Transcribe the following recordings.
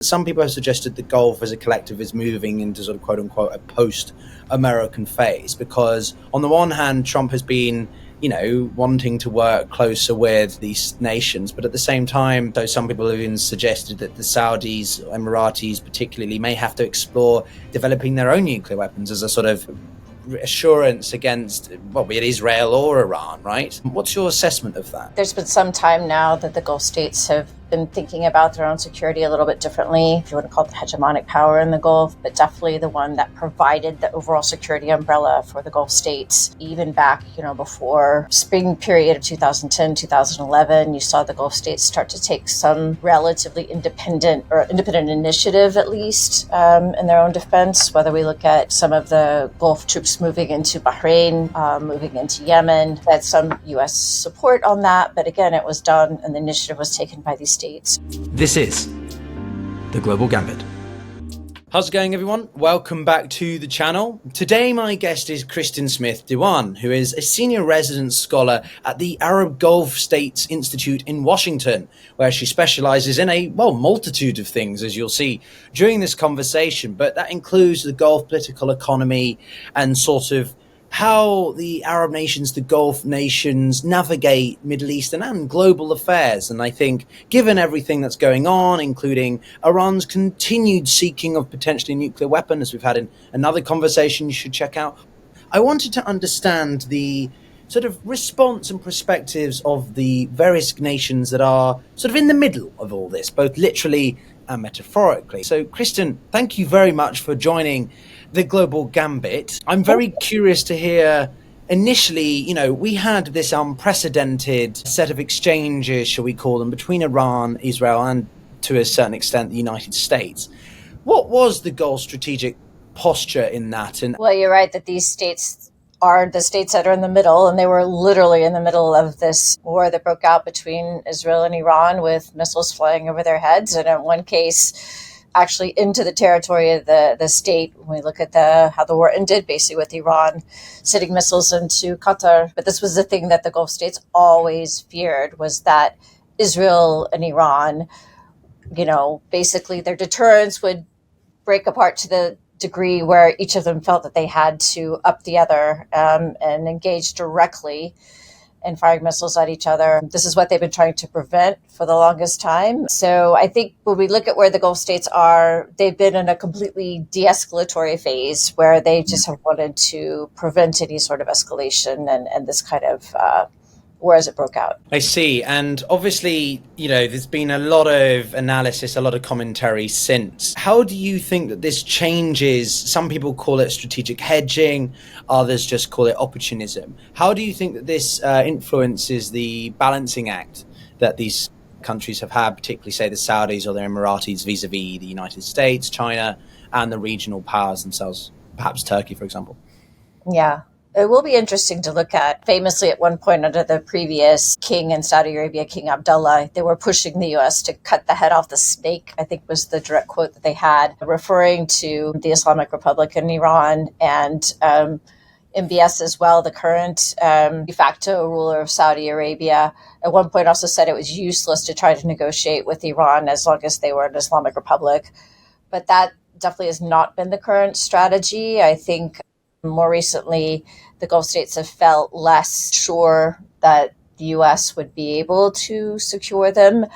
Some people have suggested the Gulf as a collective is moving into sort of quote unquote a post-American phase because on the one hand, Trump has been, wanting to work closer with these nations. But at the same time, though, some people have even suggested that the Saudis, Emiratis particularly, may have to explore developing their own nuclear weapons as a sort of assurance against, be it Israel or Iran, right? What's your assessment of that? There's been some time now that the Gulf states have been thinking about their own security a little bit differently, if you want to call it the hegemonic power in the Gulf, but definitely the one that provided the overall security umbrella for the Gulf states. Even back, before spring period of 2010, 2011, you saw the Gulf states start to take some relatively independent initiative, at least, in their own defense, whether we look at some of the Gulf troops moving into Bahrain, moving into Yemen. That's some U.S. support on that, but again, it was done and the initiative was taken by these states. This is The Global Gambit. How's it going, everyone? Welcome back to the channel. Today, my guest is Kristin Diwan, who is a senior resident scholar at the Arab Gulf States Institute in Washington, where she specializes in a multitude of things, as you'll see during this conversation. But that includes the Gulf political economy and sort of how the Arab nations, the Gulf nations, navigate Middle Eastern and global affairs. And I think, given everything that's going on, including Iran's continued seeking of potentially a nuclear weapon, as we've had in another conversation you should check out, I wanted to understand the sort of response and perspectives of the various nations that are sort of in the middle of all this, both literally and metaphorically. So, Kristin, thank you very much for joining the Global Gambit. I'm very curious to hear, initially, we had this unprecedented set of exchanges, shall we call them, between Iran, Israel, and to a certain extent, the United States. What was the Gulf strategic posture in that? Well, you're right that these states are the states that are in the middle, and they were literally in the middle of this war that broke out between Israel and Iran with missiles flying over their heads. And in one case, actually into the territory of the state, when we look at how the war ended, basically with Iran sending missiles into Qatar. But this was the thing that the Gulf states always feared, was that Israel and Iran, basically their deterrence would break apart to the degree where each of them felt that they had to up the other and engage directly and firing missiles at each other. This is what they've been trying to prevent for the longest time. So I think when we look at where the Gulf states are, they've been in a completely de-escalatory phase where they just have wanted to prevent any sort of escalation and this kind of war as it broke out. I see. And obviously, there's been a lot of analysis, a lot of commentary since. How do you think that this changes? Some people call it strategic hedging, others just call it opportunism. How do you think that this influences the balancing act that these countries have had, particularly, say, the Saudis or the Emiratis vis-a-vis the United States, China, and the regional powers themselves, perhaps Turkey, for example? Yeah. It will be interesting to look at. Famously, at one point under the previous king in Saudi Arabia, King Abdullah, they were pushing the U.S. to cut the head off the snake, I think was the direct quote that they had, referring to the Islamic Republic in Iran and MBS as well, the current de facto ruler of Saudi Arabia. At one point also said it was useless to try to negotiate with Iran as long as they were an Islamic Republic. But that definitely has not been the current strategy. I think more recently, the Gulf states have felt less sure that the U.S. would be able to secure them.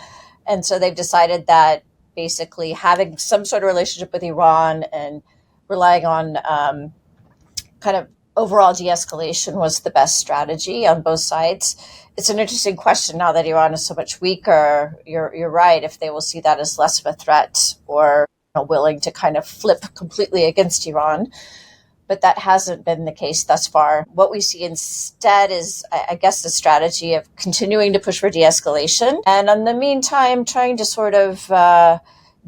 And so they've decided that basically having some sort of relationship with Iran and relying on kind of overall de-escalation was the best strategy on both sides. It's an interesting question now that Iran is so much weaker. You're right, if they will see that as less of a threat or willing to kind of flip completely against Iran. But that hasn't been the case thus far. What we see instead is, I guess, the strategy of continuing to push for de-escalation. And in the meantime, trying to sort of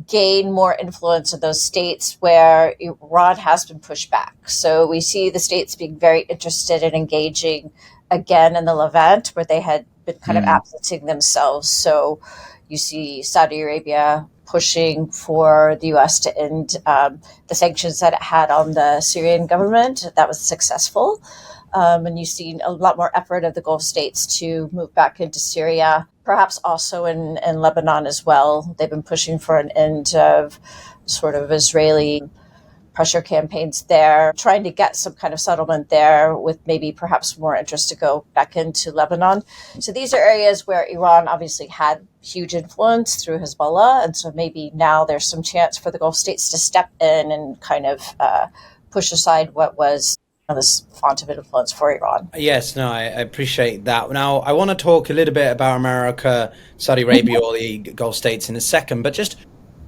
gain more influence in those states where Iran has been pushed back. So we see the states being very interested in engaging again in the Levant, where they had been kind of absenting themselves. So you see Saudi Arabia pushing for the U.S. to end the sanctions that it had on the Syrian government. That was successful. And you've seen a lot more effort of the Gulf states to move back into Syria, perhaps also in Lebanon as well. They've been pushing for an end of sort of Israeli pressure campaigns there, trying to get some kind of settlement there with maybe perhaps more interest to go back into Lebanon. So these are areas where Iran obviously had huge influence through Hezbollah. And so maybe now there's some chance for the Gulf states to step in and kind of push aside what was this font of influence for Iran. Yes, no, I appreciate that. Now, I want to talk a little bit about America, Saudi Arabia, or the Gulf states in a second, but just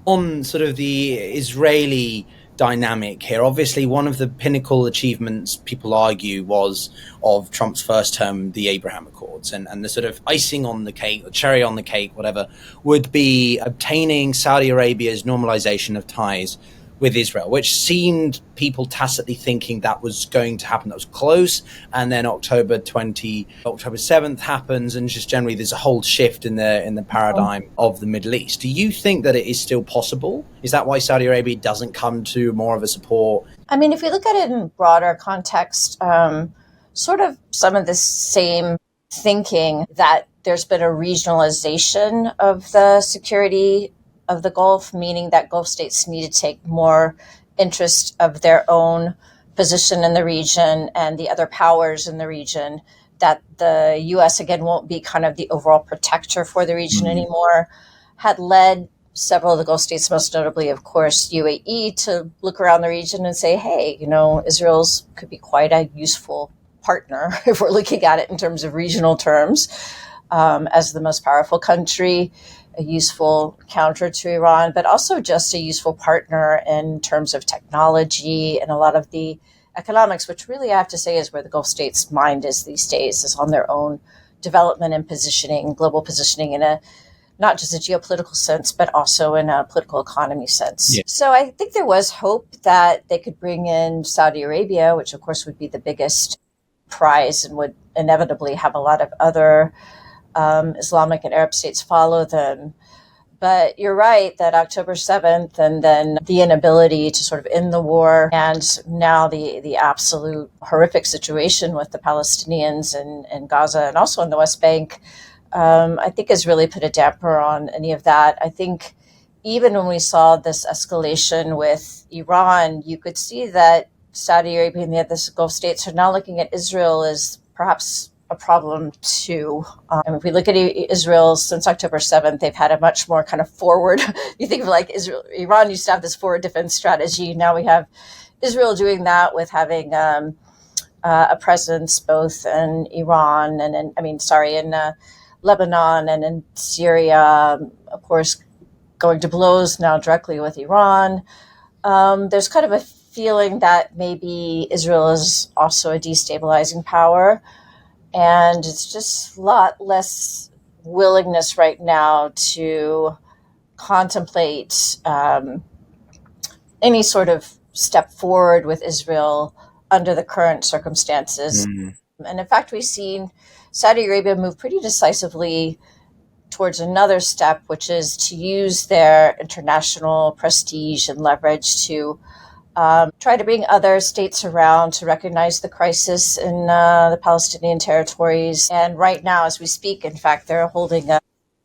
on sort of the Israeli dynamic here. Obviously, one of the pinnacle achievements people argue was of Trump's first term, the Abraham Accords, and the sort of icing on the cake, the cherry on the cake, whatever, would be obtaining Saudi Arabia's normalization of ties with Israel, which seemed people tacitly thinking that was going to happen. That was close. And then October 7th happens, and just generally there's a whole shift in the paradigm of the Middle East. Do you think that it is still possible? Is that why Saudi Arabia doesn't come to more of a support? I mean, if we look at it in broader context, sort of some of the same thinking that there's been a regionalization of the security of the Gulf, meaning that Gulf states need to take more interest of their own position in the region and the other powers in the region, that the U.S. again won't be kind of the overall protector for the region anymore, had led several of the Gulf states, most notably, of course, UAE, to look around the region and say, hey, Israel's could be quite a useful partner if we're looking at it in terms of regional terms, as the most powerful country, a useful counter to Iran, but also just a useful partner in terms of technology and a lot of the economics, which really I have to say is where the Gulf states' mind is these days, is on their own development and positioning, global positioning in a not just a geopolitical sense, but also in a political economy sense. Yeah. So I think there was hope that they could bring in Saudi Arabia, which of course would be the biggest prize and would inevitably have a lot of other Islamic and Arab states follow them. But you're right that October 7th and then the inability to sort of end the war, and now the absolute horrific situation with the Palestinians in Gaza and also in the West Bank, I think has really put a damper on any of that. I think even when we saw this escalation with Iran, you could see that Saudi Arabia and the other Gulf states are now looking at Israel as perhaps a problem too. And if we look at Israel since October 7th, they've had a much more kind of forward, you think of like Israel, Iran used to have this forward defense strategy. Now we have Israel doing that with having a presence both in Iran and in Lebanon and in Syria, of course, going to blows now directly with Iran. There's kind of a feeling that maybe Israel is also a destabilizing power. And it's just a lot less willingness right now to contemplate any sort of step forward with Israel under the current circumstances. And in fact, we've seen Saudi Arabia move pretty decisively towards another step, which is to use their international prestige and leverage to try to bring other states around to recognize the crisis in the Palestinian territories. And right now, as we speak, in fact, they're holding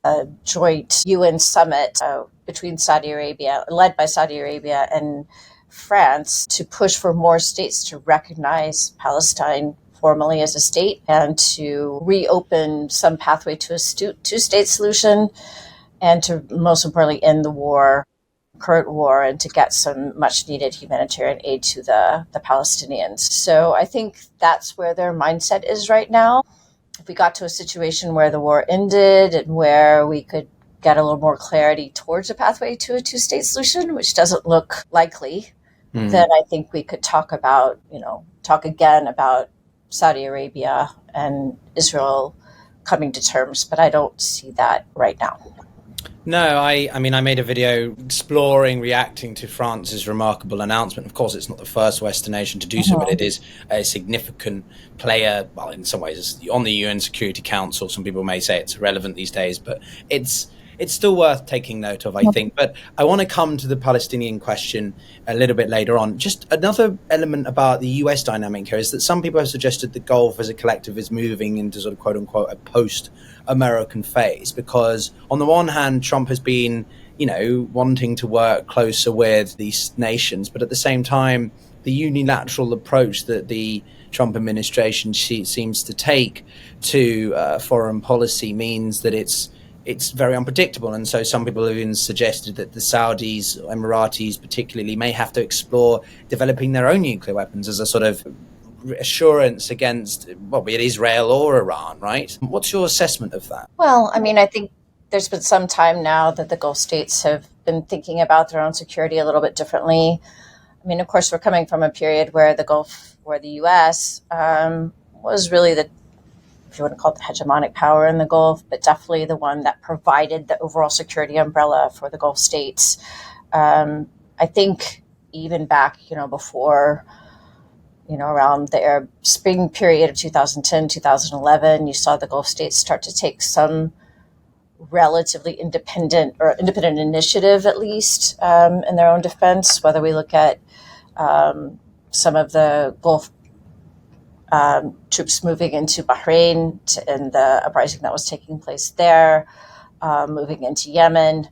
a joint UN summit between Saudi Arabia, led by Saudi Arabia and France, to push for more states to recognize Palestine formally as a state and to reopen some pathway to a two-state solution and to, most importantly, end the current war, and to get some much needed humanitarian aid to the Palestinians. So I think that's where their mindset is right now. If we got to a situation where the war ended and where we could get a little more clarity towards a pathway to a two-state solution, which doesn't look likely, then I think we could talk again about Saudi Arabia and Israel coming to terms, but I don't see that right now. No, I made a video reacting to France's remarkable announcement. Of course, it's not the first Western nation to do so, but it is a significant player. Well, in some ways, it's on the UN Security Council. Some people may say it's irrelevant these days, but it's it's still worth taking note of, I think. But I want to come to the Palestinian question a little bit later on. Just another element about the US dynamic here is that some people have suggested the Gulf as a collective is moving into sort of quote unquote a post-American phase, because on the one hand, Trump has been, wanting to work closer with these nations, but at the same time, the unilateral approach that the Trump administration seems to take to foreign policy means that it's very unpredictable. And so some people have even suggested that the Saudis, Emiratis particularly, may have to explore developing their own nuclear weapons as a sort of assurance against, be it Israel or Iran, right? What's your assessment of that? Well, I mean, I think there's been some time now that the Gulf states have been thinking about their own security a little bit differently. I mean, of course, we're coming from a period where the U.S. Was really the, if you want to call it, the hegemonic power in the Gulf, but definitely the one that provided the overall security umbrella for the Gulf states. I think even back, before, around the Arab Spring period of 2010, 2011, you saw the Gulf states start to take some relatively independent initiative, at least, in their own defense, whether we look at some of the Gulf troops moving into Bahrain and the uprising that was taking place there, moving into Yemen.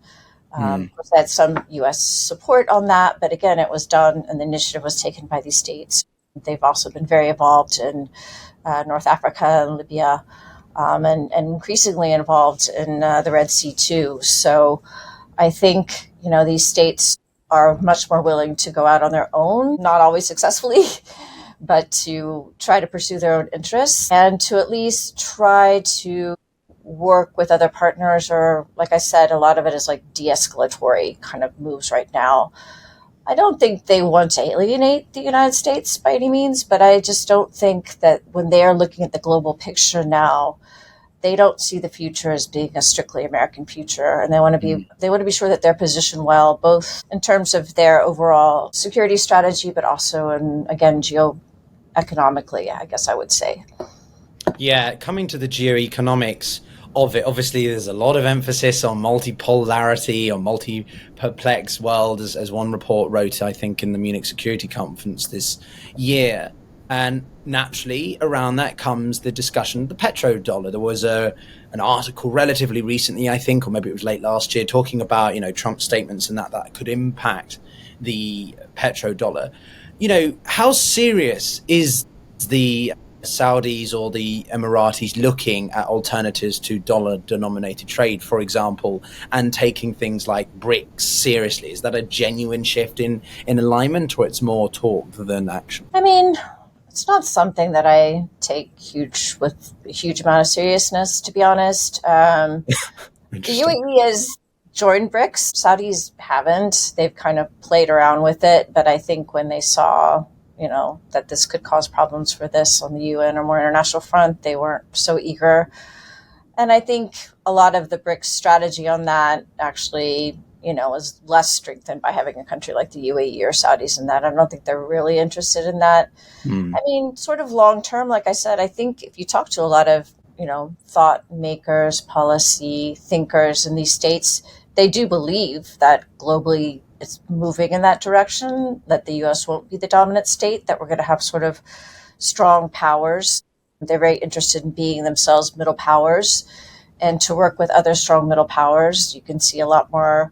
Of course, they had some U.S. support on that, but again, it was done and the initiative was taken by these states. They've also been very involved in North Africa and Libya, and increasingly involved in the Red Sea too. So I think, these states are much more willing to go out on their own, not always successfully, but to try to pursue their own interests and to at least try to work with other partners, or, like I said, a lot of it is like de-escalatory kind of moves right now. I don't think they want to alienate the United States by any means, but I just don't think that when they are looking at the global picture now, they don't see the future as being a strictly American future, and they want to be sure that they're positioned well, both in terms of their overall security strategy, but also, and again, geoeconomically, I guess I would say. Yeah, coming to the geoeconomics of it, obviously there's a lot of emphasis on multipolarity, or multi-perplex world, as one report wrote, I think, in the Munich Security Conference this year. And naturally, around that comes the discussion of the petrodollar. There was an article relatively recently, I think, or maybe it was late last year, talking about, Trump's statements and that could impact the petrodollar. How serious is the Saudis or the Emiratis looking at alternatives to dollar-denominated trade, for example, and taking things like BRICS seriously? Is that a genuine shift in alignment, or it's more talk than action? I mean, it's not something that I take with a huge amount of seriousness, to be honest. The UAE has joined BRICS. Saudis haven't. They've kind of played around with it, but I think when they saw, that this could cause problems for this on the UN or more international front, they weren't so eager. And I think a lot of the BRICS strategy on that actually, is less strengthened by having a country like the UAE or Saudis in that. I don't think they're really interested in that. I mean, sort of long term, like I said, I think if you talk to a lot of, thought makers, policy thinkers in these states, they do believe that globally it's moving in that direction, that the U.S. won't be the dominant state, that we're going to have sort of strong powers. They're very interested in being themselves middle powers, and to work with other strong middle powers. You can see a lot more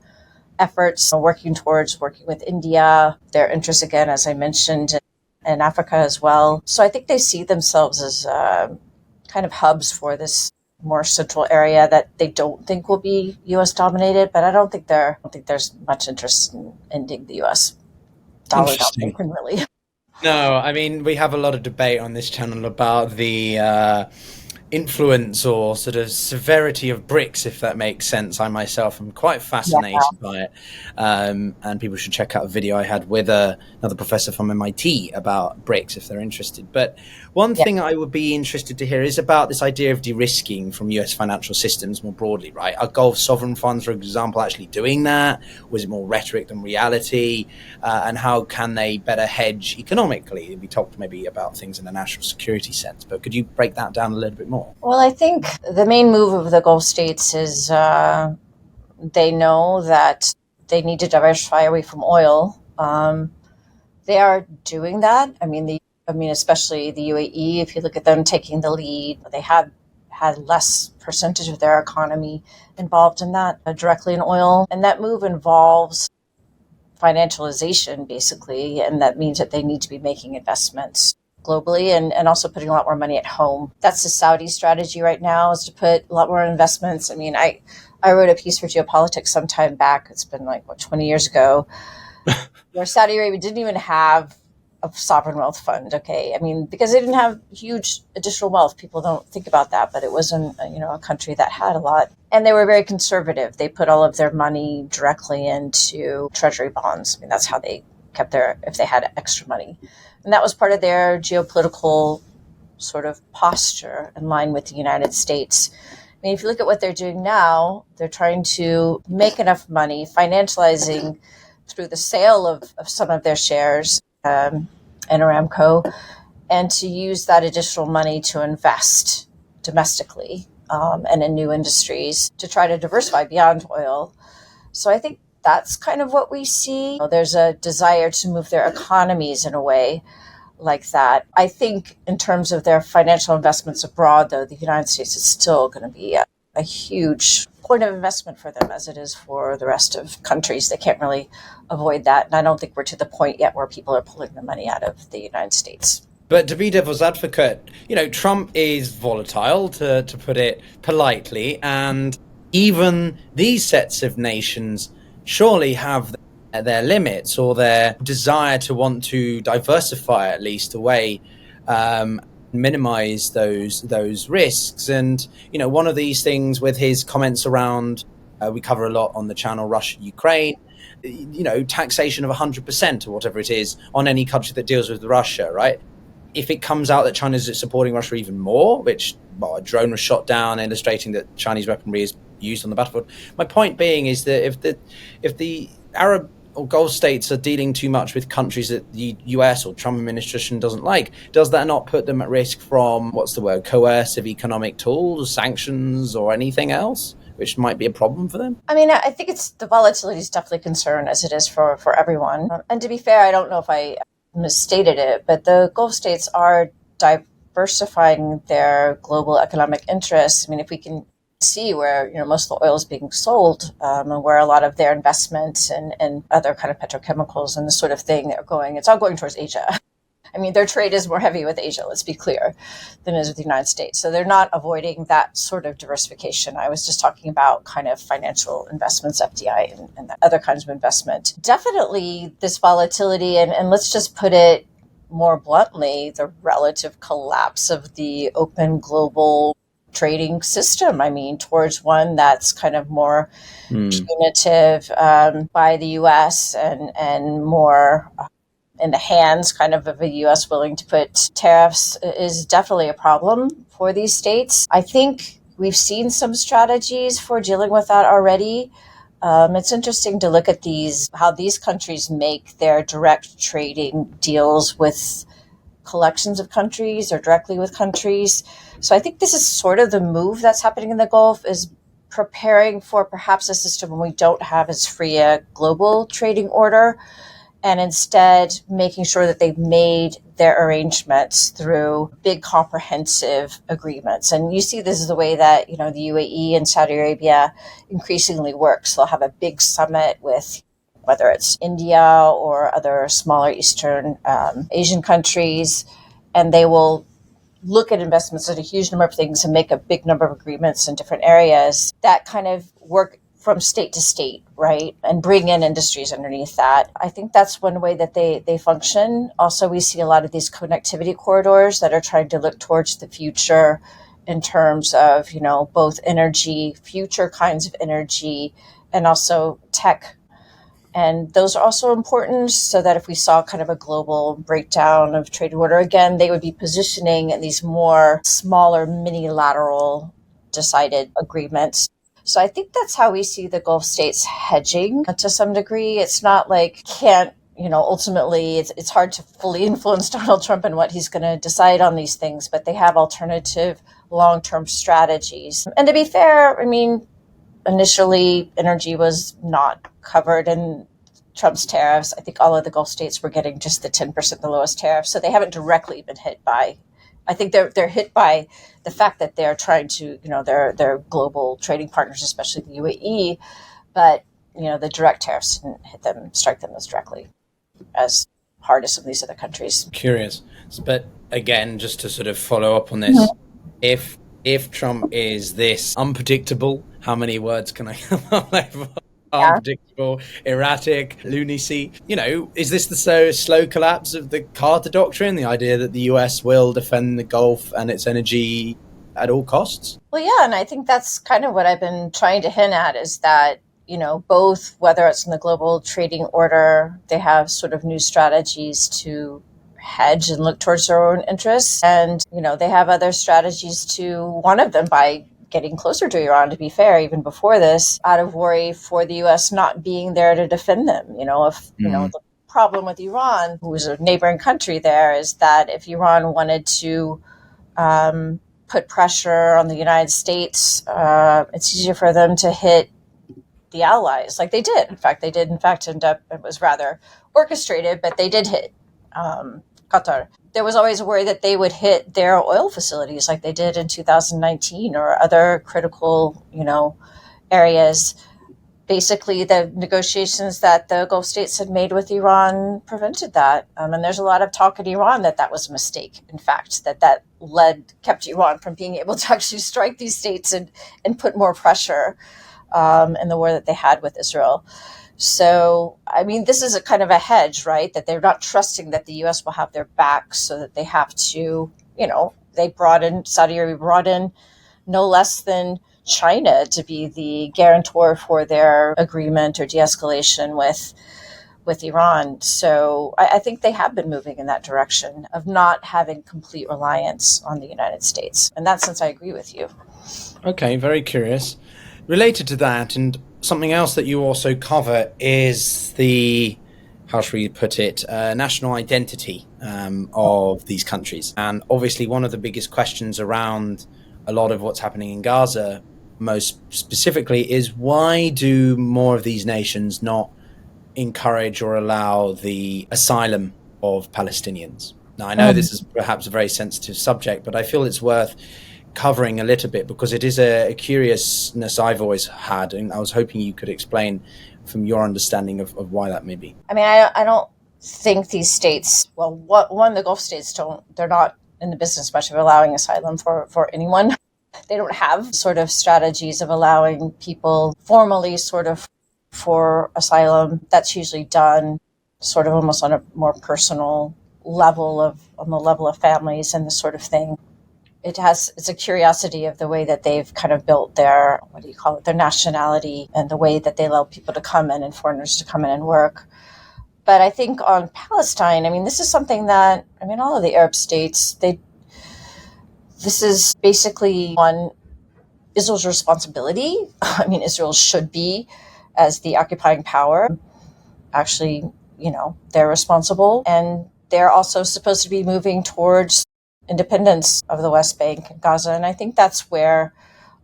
efforts working with India. Their interest, again, as I mentioned, in Africa as well. So I think they see themselves as kind of hubs for this more central area that they don't think will be U.S. dominated, but I don't think there's much interest in ending the U.S. dollar domination, really. No, I mean, we have a lot of debate on this channel about the influence or sort of severity of BRICS, if that makes sense. I myself am quite fascinated by it, and people should check out a video I had with another professor from MIT about BRICS if they're interested. But one thing I would be interested to hear is about this idea of de-risking from US financial systems more broadly, right? Are Gulf sovereign funds, for example, actually doing that? Was it more rhetoric than reality? And how can they better hedge economically? We talked maybe about things in a national security sense, but could you break that down a little bit more? Well, I think the main move of the Gulf states is They know that they need to diversify away from oil. They are doing that. Especially the UAE, if you look at them taking the lead, they had less percentage of their economy involved in that directly in oil. And that move involves financialization, basically. And that means that they need to be making investments globally and also putting a lot more money at home. That's the Saudi strategy right now, is to put a lot more investments. I wrote a piece for Geopolitics some time back. It's been 20 years ago, where Saudi Arabia didn't even have a sovereign wealth fund. Okay. Because they didn't have huge additional wealth. People don't think about that, but it wasn't, a country that had a lot. And they were very conservative. They put all of their money directly into treasury bonds. That's how they kept if they had extra money. And that was part of their geopolitical sort of posture in line with the United States. If you look at what they're doing now, they're trying to make enough money, financializing through the sale of some of their shares, and Aramco, and to use that additional money to invest domestically and in new industries to try to diversify beyond oil. So I think that's kind of what we see. There's a desire to move their economies in a way like that. I think in terms of their financial investments abroad, though, the United States is still going to be a huge point of investment for them, as it is for the rest of countries. They can't really avoid that. And I don't think we're to the point yet where people are pulling the money out of the United States. But to be devil's advocate, Trump is volatile, to put it politely, and even these sets of nations surely have their limits or their desire to want to diversify at least away, minimize those risks. And one of these things with his comments around, we cover a lot on the channel, Russia, Ukraine, taxation of 100% or whatever it is on any country that deals with Russia, right? If it comes out that China's supporting Russia even more, which a drone was shot down illustrating that Chinese weaponry is used on the battlefield. My point being is that if the Arab or Gulf states are dealing too much with countries that the US or Trump administration doesn't like, does that not put them at risk from, coercive economic tools, sanctions, or anything else, which might be a problem for them? I think the volatility is definitely a concern, as it is for everyone. And to be fair, I don't know if I misstated it, but the Gulf states are diversifying their global economic interests. If we can see where most of the oil is being sold, and where a lot of their investments and other kind of petrochemicals and this sort of thing are going, it's all going towards Asia. Their trade is more heavy with Asia, let's be clear, than it is with the United States. So they're not avoiding that sort of diversification. I was just talking about kind of financial investments, FDI, and other kinds of investment. Definitely this volatility, and let's just put it more bluntly, the relative collapse of the open global trading system. Towards one that's kind of more punitive by the U.S. and more in the hands kind of the U.S. willing to put tariffs is definitely a problem for these states. I think we've seen some strategies for dealing with that already. It's interesting to look at how these countries make their direct trading deals with collections of countries or directly with countries. So I think this is sort of the move that's happening in the Gulf, is preparing for perhaps a system when we don't have as free a global trading order, and instead making sure that they've made their arrangements through big comprehensive agreements. And you see this is the way that, the UAE and Saudi Arabia increasingly works. They'll have a big summit with whether it's India or other smaller Eastern Asian countries, and they will look at investments at a huge number of things and make a big number of agreements in different areas that kind of work from state to state, right? And bring in industries underneath that. I think that's one way that they function. Also, we see a lot of these connectivity corridors that are trying to look towards the future in terms of, both energy, future kinds of energy, and also tech. And those are also important, so that if we saw kind of a global breakdown of trade order, again, they would be positioning in these more smaller minilateral decided agreements. So I think that's how we see the Gulf states hedging to some degree. It's not like ultimately it's hard to fully influence Donald Trump and what he's going to decide on these things, but they have alternative long-term strategies. And to be fair, initially energy was not covered in Trump's tariffs. I think all of the Gulf states were getting just the 10%, the lowest tariff. So they haven't directly been hit by, I think they're hit by the fact that they're trying to, they're global trading partners, especially the UAE, but, the direct tariffs didn't strike them as directly as hard as some of these other countries. Curious. But again, just to sort of follow up on this, if Trump is this unpredictable, how many words can I come up with? Unpredictable, erratic, lunacy. Is this the slow collapse of the Carter Doctrine, the idea that the US will defend the Gulf and its energy at all costs? Well, yeah, and I think that's kind of what I've been trying to hint at, is that, both, whether it's in the global trading order, they have sort of new strategies to hedge and look towards their own interests. And, they have other strategies too. One of them by getting closer to Iran, to be fair, even before this, out of worry for the U.S. not being there to defend them. The problem with Iran, who is a neighboring country there, is that if Iran wanted to put pressure on the United States, it's easier for them to hit the allies, like they did. In fact, end up, it was rather orchestrated, but they did hit Qatar. There was always a worry that they would hit their oil facilities like they did in 2019 or other critical, areas. Basically, the negotiations that the Gulf states had made with Iran prevented that. And there's a lot of talk in Iran that was a mistake. In fact, that kept Iran from being able to actually strike these states and put more pressure in the war that they had with Israel. So, this is a kind of a hedge, right? That they're not trusting that the U.S. will have their back, so that they have to, Saudi Arabia brought in no less than China to be the guarantor for their agreement or de-escalation with Iran. So I think they have been moving in that direction of not having complete reliance on the United States. In that sense, I agree with you. Okay, very curious. Related to that, and something else that you also cover is the, how should we put it, national identity of these countries. And obviously one of the biggest questions around a lot of what's happening in Gaza, most specifically, is why do more of these nations not encourage or allow the asylum of Palestinians? Now, I know this is perhaps a very sensitive subject, but I feel it's worth covering a little bit because it is a curiousness I've always had, and I was hoping you could explain from your understanding of why that may be. I don't think these states, the Gulf states they're not in the business much of allowing asylum for anyone. They don't have sort of strategies of allowing people formally sort of for asylum. That's usually done sort of almost on a more personal level on the level of families and this sort of thing. It's a curiosity of the way that they've kind of built their, their nationality and the way that they allow people to come in and foreigners to come in and work. But I think on Palestine, this is something that, all of the Arab states, this is basically on Israel's responsibility. Israel should be, as the occupying power, actually, they're responsible. And they're also supposed to be moving towards independence of the West Bank and Gaza. And I think that's where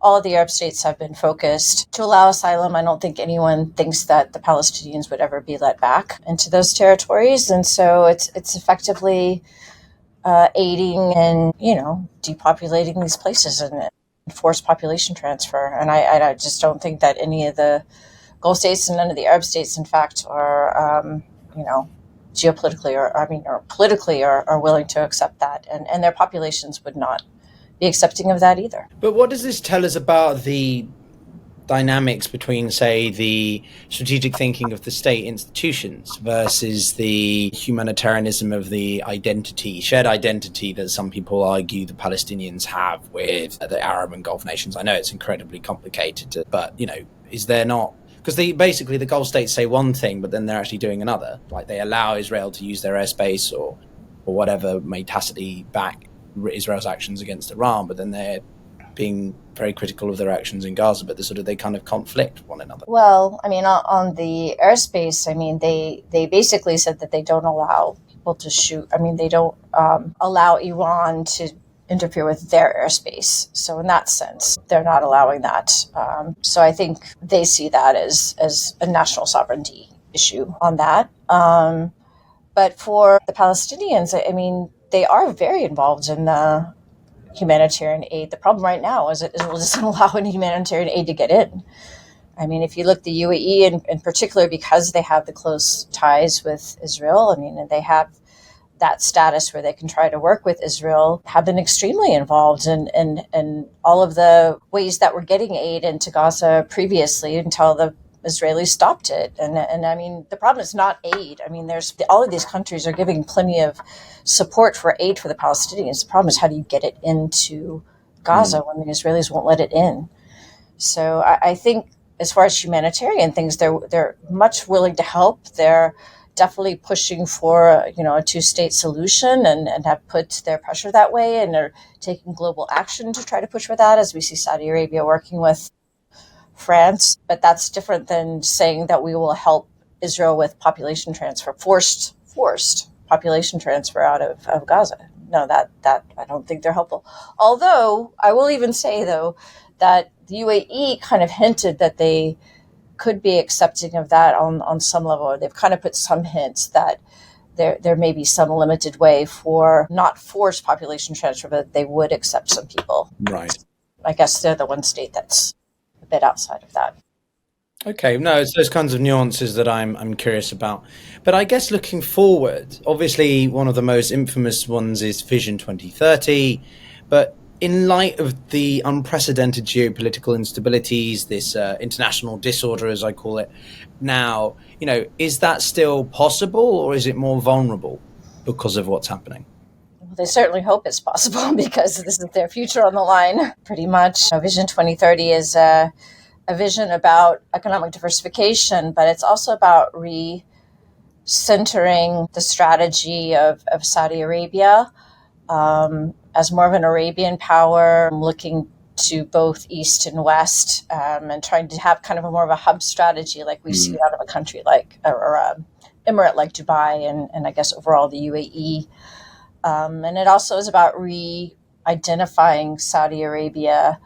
all of the Arab states have been focused to allow asylum. I don't think anyone thinks that the Palestinians would ever be let back into those territories. And so it's effectively aiding in, depopulating these places and forced population transfer. And I just don't think that any of the Gulf states and none of the Arab states, in fact, are, geopolitically or politically are willing to accept that. And their populations would not be accepting of that either. But what does this tell us about the dynamics between, say, the strategic thinking of the state institutions versus the humanitarianism of the shared identity that some people argue the Palestinians have with the Arab and Gulf nations? I know it's incredibly complicated, but, is there not? Because basically the Gulf states say one thing, but then they're actually doing another. Like they allow Israel to use their airspace or whatever, may tacitly back Israel's actions against Iran, but then they're being very critical of their actions in Gaza, but they kind of conflict one another. Well, on the airspace, they basically said that they don't allow people to shoot. They don't allow Iran to interfere with their airspace. So in that sense, they're not allowing that. So I think they see that as a national sovereignty issue on that. But for the Palestinians, I mean, they are very involved in the humanitarian aid. The problem right now is Israel doesn't allow any humanitarian aid to get in. I mean, if you look the UAE in particular, because they have the close ties with Israel, I mean, and they have that status where they can try to work with Israel, have been extremely involved in all of the ways that we're getting aid into Gaza previously until the Israelis stopped it. And I mean, the problem is not aid. I mean, there's all of these countries are giving plenty of support for aid for the Palestinians. The problem is, how do you get it into Gaza when the Israelis won't let it in? So I think as far as humanitarian things, they're much willing to help. They're definitely pushing for a two-state solution and have put their pressure that way, and are taking global action to try to push for that, as we see Saudi Arabia working with France. But that's different than saying that we will help Israel with population transfer, forced population transfer out of Gaza. No, that I don't think they're helpful. Although I will even say, though, that the UAE kind of hinted that they could be accepting of that on some level, or they've kind of put some hints that there may be some limited way for not forced population transfer, but they would accept some people. Right. I guess they're the one state that's a bit outside of that. Okay, no, it's those kinds of nuances that I'm curious about. But I guess looking forward, obviously one of the most infamous ones is Vision 2030, but in light of the unprecedented geopolitical instabilities, this international disorder, as I call it now, is that still possible, or is it more vulnerable because of what's happening? Well, they certainly hope it's possible because this is their future on the line, pretty much. Vision 2030 is a vision about economic diversification, but it's also about recentering the strategy of Saudi Arabia as more of an Arabian power, looking to both East and West, and trying to have kind of more of a hub strategy like we see out of a country like, or emirate like Dubai, and I guess overall the UAE. And it also is about re-identifying Saudi Arabia,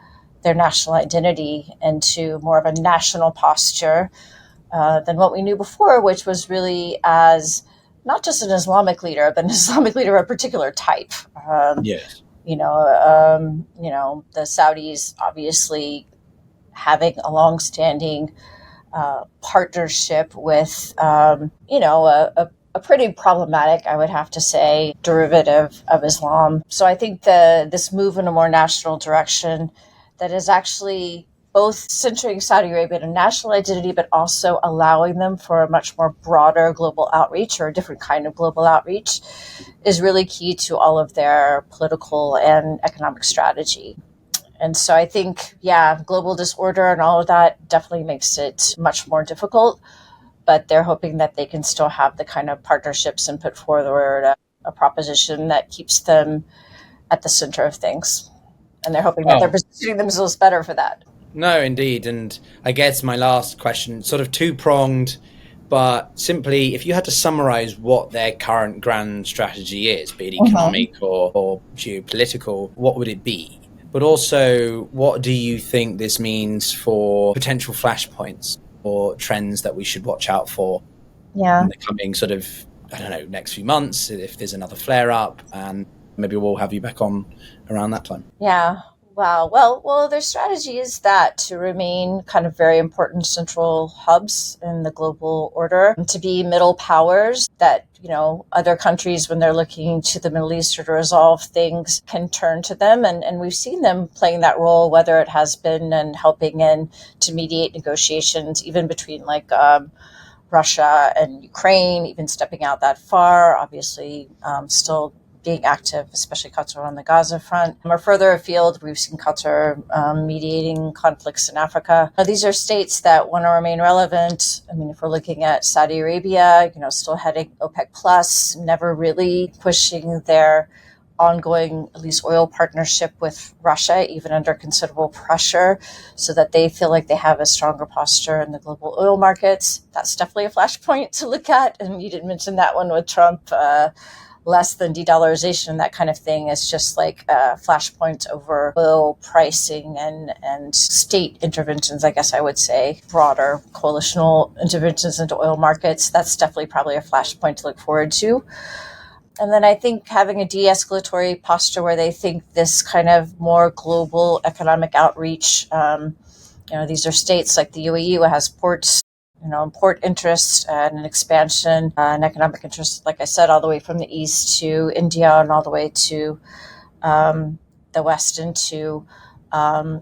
their national identity, into more of a national posture than what we knew before, which was really as not just an Islamic leader, but an Islamic leader of a particular type. Yes. The Saudis obviously having a long-standing partnership with, a pretty problematic, I would have to say, derivative of Islam. So I think this move in a more national direction that is actually both centering Saudi Arabia in a national identity, but also allowing them for a much more broader global outreach, or a different kind of global outreach, is really key to all of their political and economic strategy. And so I think, global disorder and all of that definitely makes it much more difficult, but they're hoping that they can still have the kind of partnerships and put forward a proposition that keeps them at the center of things. And they're hoping that they're positioning themselves better for that. No, indeed. And I guess my last question, sort of two-pronged, but simply, if you had to summarize what their current grand strategy is, be it economic or geopolitical, what would it be? But also, what do you think this means for potential flashpoints or trends that we should watch out for in the coming sort of, next few months, if there's another flare-up, and maybe we'll have you back on around that time. Yeah. Wow. Well, their strategy is that to remain kind of very important central hubs in the global order, to be middle powers that, other countries, when they're looking to the Middle East to resolve things, can turn to them. And we've seen them playing that role, whether it has been and helping in to mediate negotiations, even between Russia and Ukraine, even stepping out that far, obviously still being active, especially Qatar on the Gaza front. Or further afield, we've seen Qatar mediating conflicts in Africa. Now, these are states that want to remain relevant. I mean, if we're looking at Saudi Arabia, still heading OPEC Plus, never really pushing their ongoing, at least oil partnership with Russia, even under considerable pressure, so that they feel like they have a stronger posture in the global oil markets. That's definitely a flashpoint to look at. And you didn't mention that one with Trump less than de-dollarization, that kind of thing, is just like flashpoints over oil pricing and state interventions, I guess I would say, broader coalitional interventions into oil markets. That's definitely probably a flashpoint to look forward to. And then I think having a de-escalatory posture where they think this kind of more global economic outreach, these are states like the UAE who has ports, port interest and an expansion, and economic interest, like I said, all the way from the east to India and all the way to the west into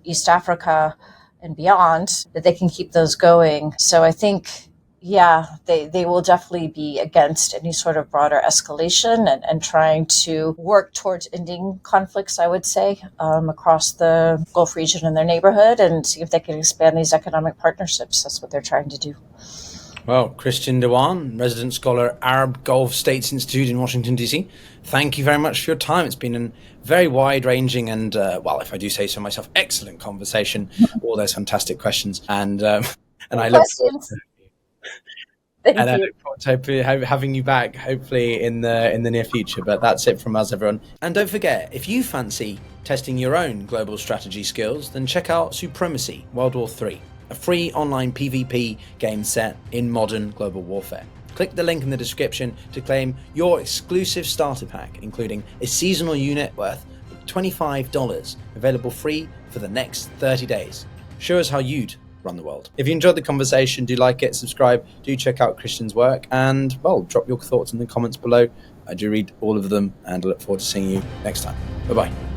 East Africa and beyond, that they can keep those going. So I think, they will definitely be against any sort of broader escalation and trying to work towards ending conflicts, I would say, across the Gulf region and their neighborhood, and see if they can expand these economic partnerships. That's what they're trying to do. Well, Kristin Diwan, resident scholar, Arab Gulf States Institute in Washington, D.C., thank you very much for your time. It's been a very wide-ranging and, if I do say so myself, excellent conversation. All those fantastic questions. And I look forward to I look forward to hopefully having you back, hopefully in the near future. But that's it from us, everyone. And don't forget, if you fancy testing your own global strategy skills, then check out Supremacy World War III, a free online PvP game set in modern global warfare. Click the link in the description to claim your exclusive starter pack, including a seasonal unit worth $25, available free for the next 30 days. Show us how you'd run the world. If you enjoyed the conversation, do like it, subscribe, do check out Kristin's work, and, drop your thoughts in the comments below. I do read all of them, and I look forward to seeing you next time. Bye-bye.